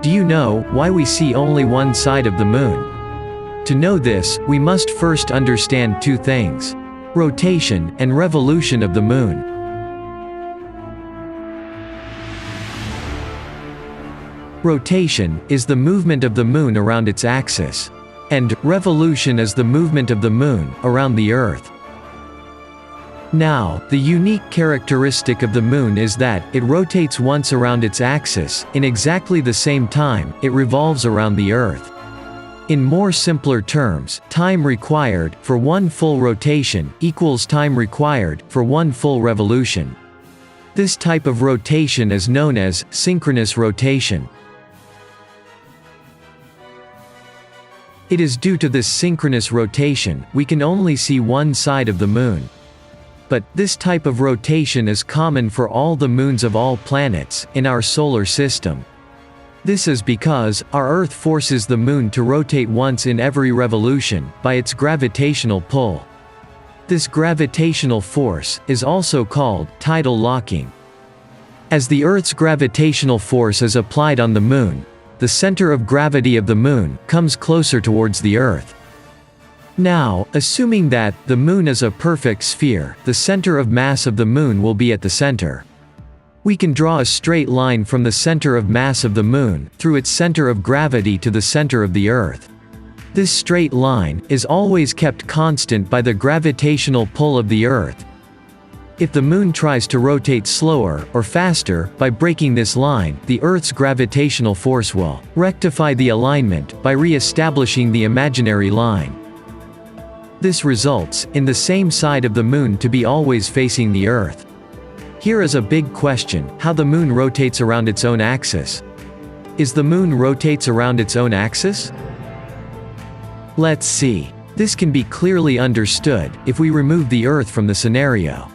Do you know why we see only one side of the moon? To know this, we must first understand two things: rotation and revolution of the moon. Rotation is the movement of the moon around its axis, and revolution is the movement of the moon around the Earth. Now, the unique characteristic of the moon is that it rotates once around its axis, in exactly the same time it revolves around the Earth. In more simpler terms, time required for one full rotation equals time required for one full revolution. This type of rotation is known as synchronous rotation. It is due to this synchronous rotation we can only see one side of the moon. But this type of rotation is common for all the moons of all planets in our solar system. This is because our Earth forces the moon to rotate once in every revolution by its gravitational pull. This gravitational force is also called tidal locking. As the Earth's gravitational force is applied on the moon, the center of gravity of the moon comes closer towards the Earth. Now, assuming that the moon is a perfect sphere, the center of mass of the moon will be at the center. We can draw a straight line from the center of mass of the moon through its center of gravity to the center of the Earth. This straight line is always kept constant by the gravitational pull of the Earth. If the moon tries to rotate slower or faster by breaking this line, the Earth's gravitational force will rectify the alignment by re-establishing the imaginary line. This results in the same side of the moon to be always facing the Earth. Here is a big question: how the moon rotates around its own axis. Is the moon rotates around its own axis? Let's see. This can be clearly understood if we remove the Earth from the scenario.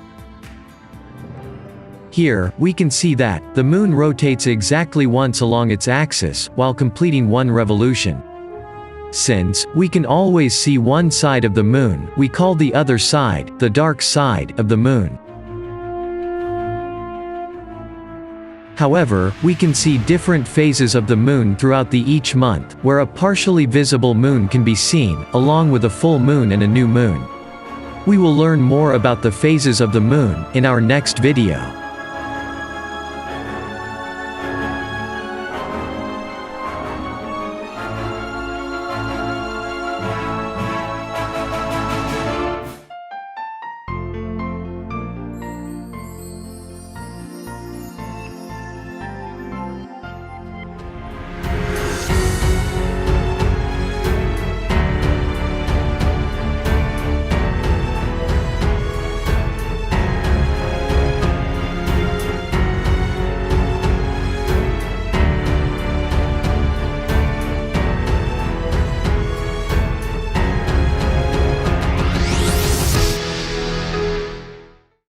Here, we can see that the moon rotates exactly once along its axis while completing one revolution. Since we can always see one side of the moon, we call the other side the dark side of the moon. However, we can see different phases of the moon throughout each month, where a partially visible moon can be seen, along with a full moon and a new moon. We will learn more about the phases of the moon in our next video.